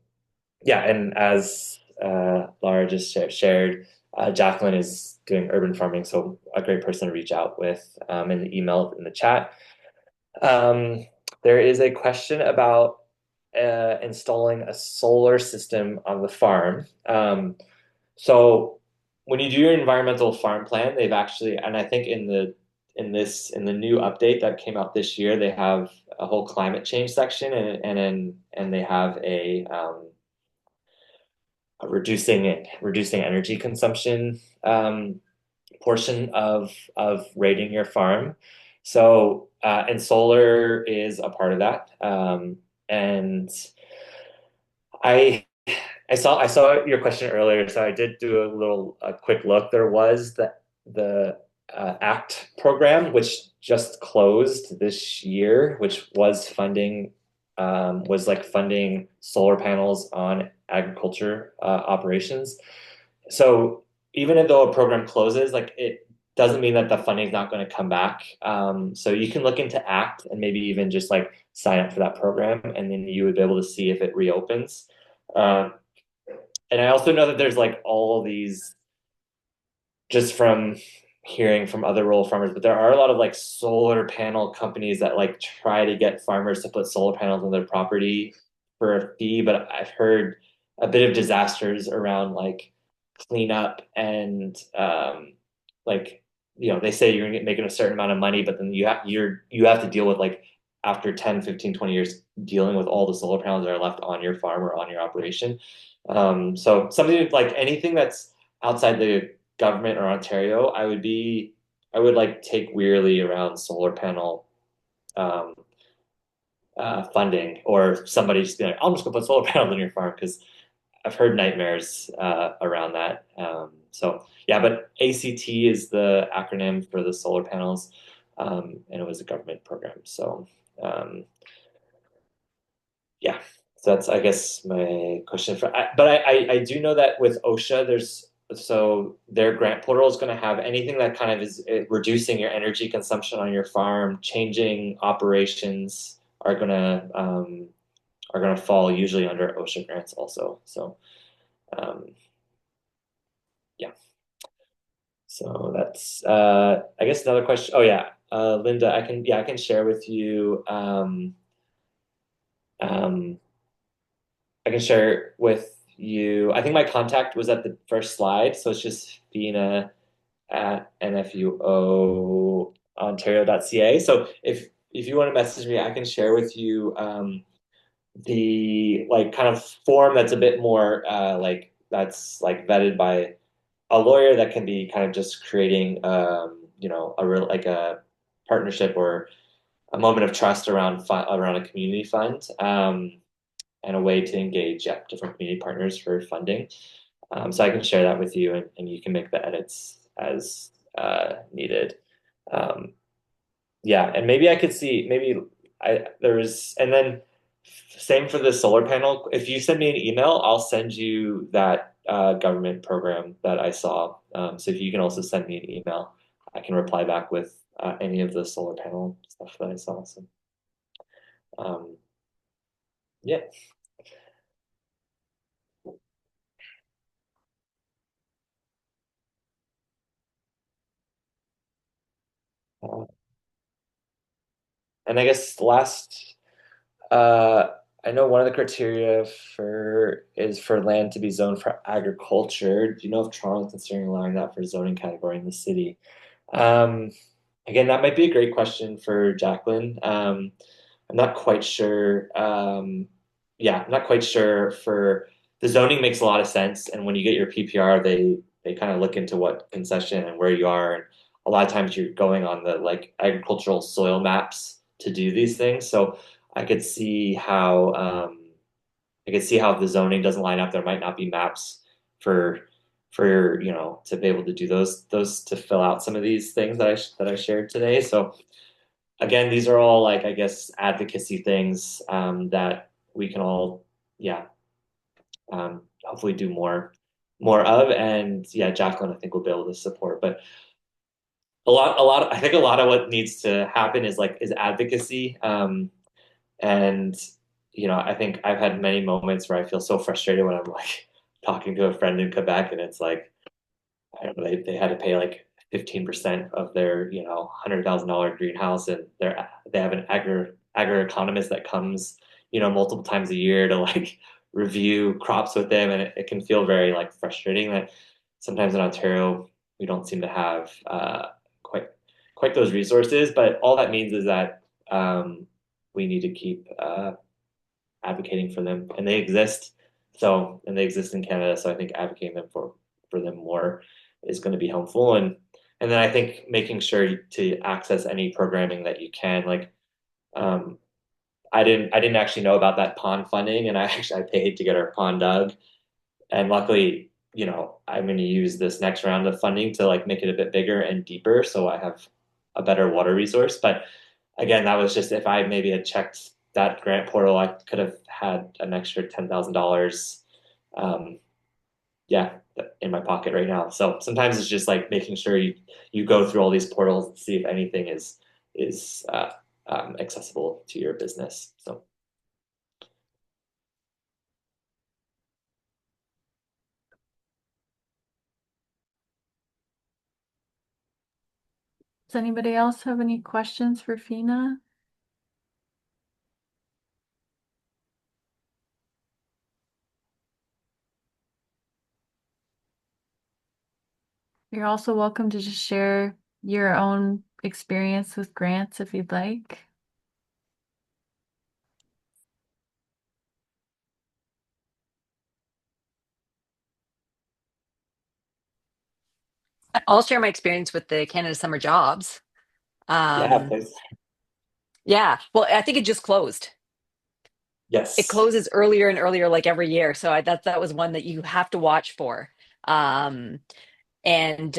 S2: yeah, and as Laura just shared, Jacqueline is doing urban farming, so a great person to reach out with in the email in the chat. Um, there is a question about installing a solar system on the farm. So when you do your environmental farm plan, they've actually, and I think in the new update that came out this year, they have a whole climate change section, and they have a reducing energy consumption portion of rating your farm. So and solar is a part of that. And I I saw your question earlier, so I did do a quick look. There was the ACT program, which just closed this year, which was like funding solar panels on agriculture operations. So even though a program closes, like it doesn't mean that the funding is not going to come back. So you can look into ACT and maybe even just like sign up for that program, and then you would be able to see if it reopens. Um, and I also know that there's like all these just from hearing from other rural farmers, but there are a lot of like solar panel companies that like try to get farmers to put solar panels on their property for a fee. But I've heard a bit of disasters around like cleanup and like they say you're gonna get making a certain amount of money, but then you have to deal with like after 10, 15, 20 years dealing with all the solar panels that are left on your farm or on your operation. So something like anything that's outside the government or Ontario, I would like take wearily around solar panel um, funding, or somebody just be like, I'm just gonna put solar panels on your farm, because I've heard nightmares around that. So yeah, but ACT is the acronym for the solar panels, and it was a government program. So yeah, so that's I guess my question for. But I do know that with OSHA, so their grant portal is going to have anything that kind of is reducing your energy consumption on your farm, changing operations are gonna fall usually under OSHA grants also. So yeah, so that's I guess another question. Oh yeah, Linda, I can share with you um, I can share with you. I think my contact was at the first slide, so it's just Fianna at NFU-O Ontario.ca. So if you want to message me, I can share with you the like kind of form that's a bit more like that's like vetted by a lawyer, that can be kind of just creating a real like a partnership or a moment of trust around a community fund. And a way to engage, yeah, different community partners for funding. So I can share that with you, and you can make the edits as needed. Um, yeah, and maybe I could see maybe I there was and then same for the solar panel. If you send me an email, I'll send you that government program that I saw. So if you can also send me an email, I can reply back with any of the solar panel stuff that I saw. So um, yeah. Uh, and I guess last Uh, I know one of the criteria for land to be zoned for agriculture. Do you know if Toronto's considering allowing that for zoning category in the city? Um, Again, that might be a great question for Jacqueline. I'm not quite sure. Yeah, I'm not quite sure for the zoning makes a lot of sense. And when you get your PPR, they kind of look into what concession and where you are. And a lot of times you're going on the like agricultural soil maps to do these things. So I could see how I could see how if the zoning doesn't line up, there might not be maps for to be able to do those to fill out some of these things that I shared today. So again, these are all like I guess advocacy things that we can all yeah hopefully do more of. And yeah, Jacqueline, I think will be able to support. But I think a lot of what needs to happen is advocacy. And I think I've had many moments where I feel so frustrated when I'm like talking to a friend in Quebec, and it's like I don't know, they had to pay like 15% of their, $100,000 greenhouse, and they have an agroeconomist that comes, multiple times a year to like review crops with them, and it can feel very like frustrating that sometimes in Ontario we don't seem to have quite quite those resources. But all that means is that we need to keep advocating for them, and they exist. And they exist in Canada, so I think advocating for them more is going to be helpful. And And then I think making sure to access any programming that you can. Like, um, I didn't actually know about that pond funding, and I paid to get our pond dug. And luckily, I'm going to use this next round of funding to like make it a bit bigger and deeper, so I have a better water resource. But again, that was just if I maybe had checked that grant portal, I could have had an extra $10,000. Um, yeah, in my pocket right now. So sometimes it's just like making sure you go through all these portals and see if anything is accessible to your business. So
S1: Does anybody else have any questions for Fina? You're also welcome to just share your own experience with grants if you'd like.
S3: I'll share my experience with the Canada Summer Jobs.
S2: yeah,
S3: Um,
S2: please.
S3: yeah, well, I think it just closed. It
S2: Yes.
S3: closes earlier and earlier, like every year. So that was one that you have to watch for. Um, and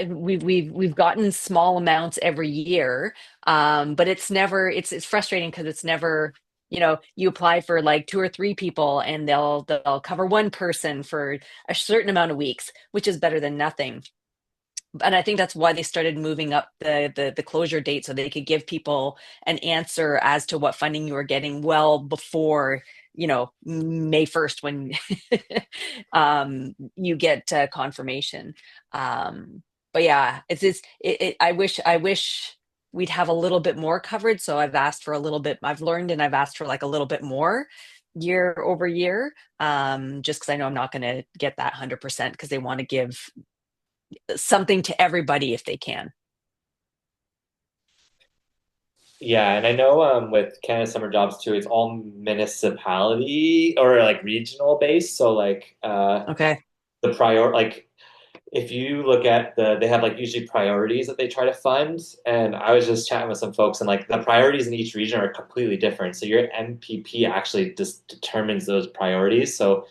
S3: we've gotten small amounts every year, but it's frustrating because it's never, you apply for like two or three people and they'll cover one person for a certain amount of weeks, which is better than nothing. And I think that's why they started moving up the closure date so they could give people an answer as to what funding you were getting well before, May 1st when you get confirmation. Um, but yeah, I wish we'd have a little bit more coverage. So I've asked for a little bit. I've learned and I've asked for like a little bit more year over year, just because I know I'm not going to get that 100% because they want to give something to everybody if they can.
S2: Yeah, and I know with Canada Summer Jobs too, it's all municipality or like regional based. So like
S3: Okay.
S2: the prior like if you look at they have like usually priorities that they try to fund. And I was just chatting with some folks and like the priorities in each region are completely different. So your MPP actually just determines those priorities. So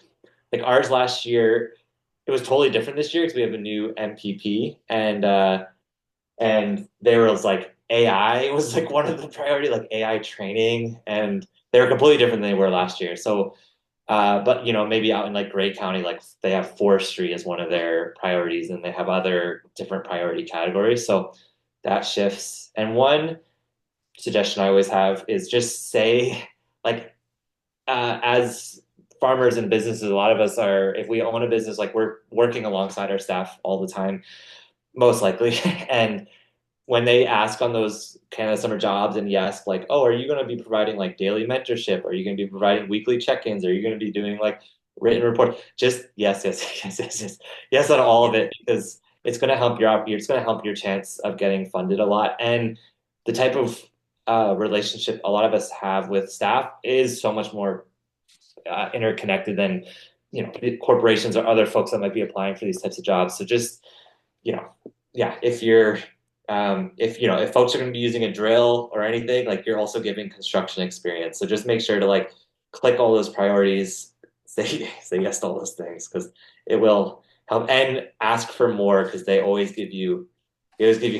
S2: like ours last year, it was totally different this year because we have a new MPP and there was like AI was like one of the priority, like AI training, and they were completely different than they were last year. So but maybe out in like Gray County, like they have forestry as one of their priorities, and they have other different priority categories. So that shifts. And one suggestion I always have is just say, like, as farmers and businesses, a lot of us are, if we own a business, like we're working alongside our staff all the time, most likely. And when they ask on those Canada Summer Jobs and yes, like, oh, are you going to be providing like daily mentorship? Are you going to be providing weekly check-ins? Are you going to be doing like written report? Just yes, yes, yes, yes, yes, yes on all of it because it's going to help it's going to help your chance of getting funded a lot. And the type of relationship a lot of us have with staff is so much more interconnected than corporations or other folks that might be applying for these types of jobs. So just you know, yeah, if folks are going to be using a drill or anything, like you're also giving construction experience. So just make sure to like click all those priorities, say yes to all those things because it will help and ask for more because they always give you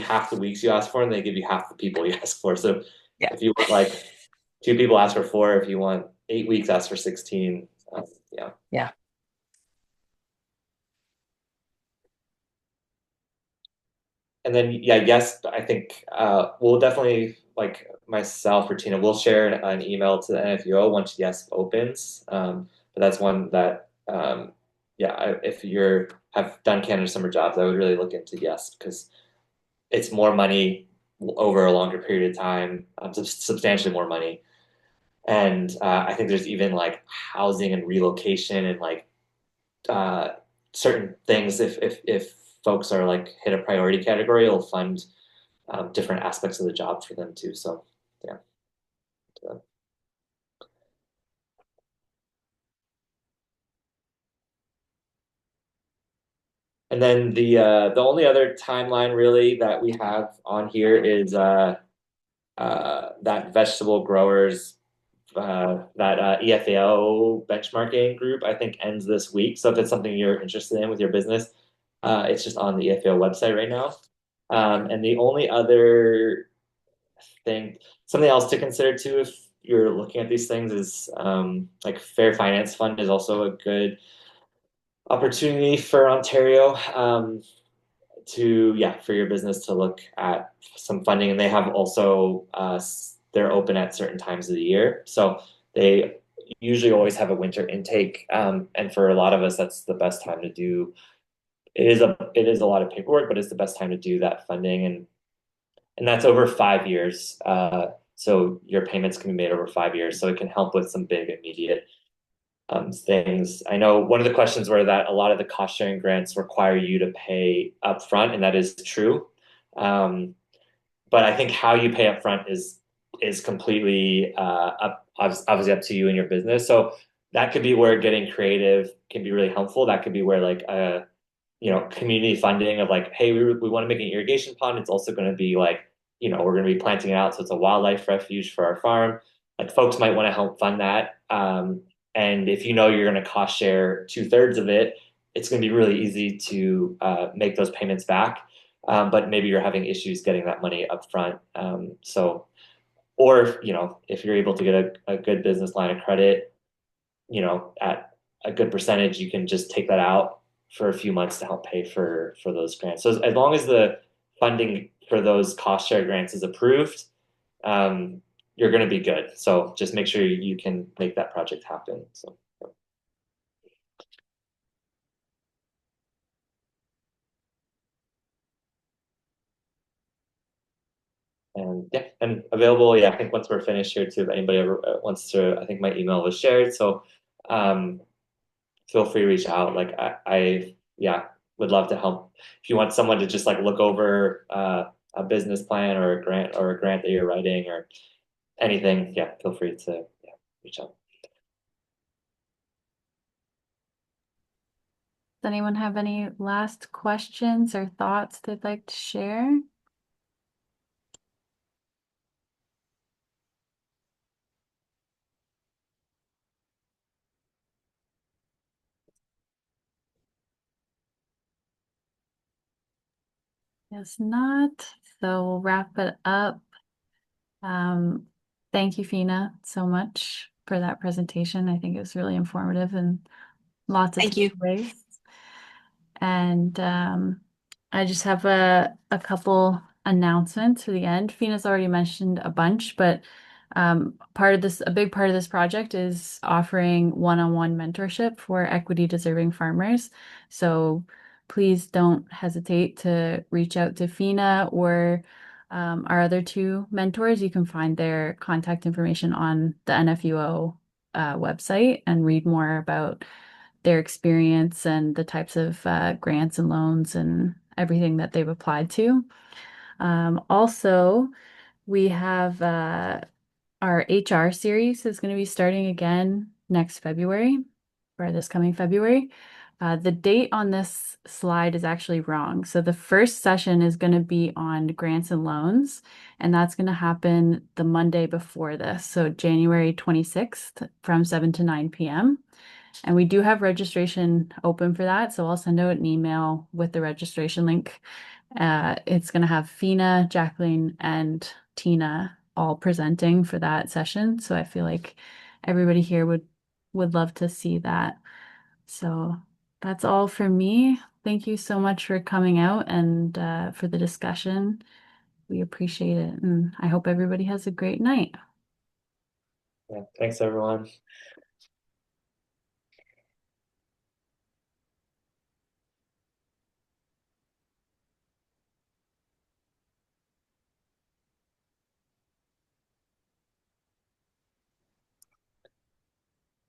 S2: half the weeks you ask for and they give you half the people you ask for. So
S3: Yeah.
S2: if you want like two people, ask for four. If you want 8 weeks, ask for 16. Yeah.
S3: Yeah.
S2: And then yeah, yes, I think we'll definitely like myself or Tina, we'll share an email to the NFU-O once yes opens. But that's one that yeah, if you're have done Canada Summer Jobs, I would really look into yes because it's more money over a longer period of time, substantially more money. And I think there's even like housing and relocation and like uh, certain things if folks are like hit a priority category, it'll fund different aspects of the job for them too. So yeah. And then the only other timeline really that we have on here is that vegetable growers that EFAO benchmarking group I think ends this week. So if it's something you're interested in with your business, it's just on the EFAO website right now. And the only other thing, something else to consider too, if you're looking at these things, is like Fair Finance Fund is also a good opportunity for Ontario. To yeah for your business to look at some funding, and they have also they're open at certain times of the year, so they usually always have a winter intake, and for a lot of us that's the best time to do. It is a lot of paperwork, but it's the best time to do that funding, and that's over 5 years, so your payments can be made over 5 years, so it can help with some big immediate things. I know one of the questions were that a lot of the cost sharing grants require you to pay upfront, and that is true. Um, but I think how you pay upfront is completely obviously up to you and your business. So that could be where getting creative can be really helpful. That could be where like community funding of like, hey, we want to make an irrigation pond. It's also going to be like, we're going to be planting it out, so it's a wildlife refuge for our farm. Like folks might want to help fund that. And if you know you're going to cost share 2/3 of it, it's going to be really easy to make those payments back. But maybe you're having issues getting that money up front. Or if you're able to get a good business line of credit, at a good percentage, you can just take that out for a few months to help pay for those grants. So as long as the funding for those cost share grants is approved, um, you're going to be good. So just make sure you can make that project happen. So. And yeah, and available. Yeah, I think once we're finished here too, if anybody ever wants to, I think my email was shared. So um, feel free to reach out. Like yeah, would love to help. If you want someone to just like look over a business plan or a grant that you're writing or anything, yeah, feel free to reach out.
S1: Does anyone have any last questions or thoughts they'd like to share? Yes, not. So we'll wrap it up. Um, Thank you, Fina, so much for that presentation. I think it was really informative and lots of
S3: Thank you.
S1: takeaways. And I just have a couple announcements for the end. Fina's already mentioned a bunch, but a big part of this project is offering one-on-one mentorship for equity deserving farmers. So please don't hesitate to reach out to Fina or our other two mentors. You can find their contact information on the NFU-O website and read more about their experience and the types of grants and loans and everything that they've applied to. Also, we have our HR series is going to be starting again next February, or this coming February. The date on this slide is actually wrong. So the first session is going to be on grants and loans, and that's going to happen the Monday before this, so January 26th from 7 to 9 p.m. And we do have registration open for that. So I'll send out an email with the registration link. It's going to have Fina, Jacqueline, and Tina all presenting for that session. So I feel like everybody here would love to see that. So that's all for me. Thank you so much for coming out and for the discussion. We appreciate it. And I hope everybody has a great night.
S2: Yeah, thanks everyone.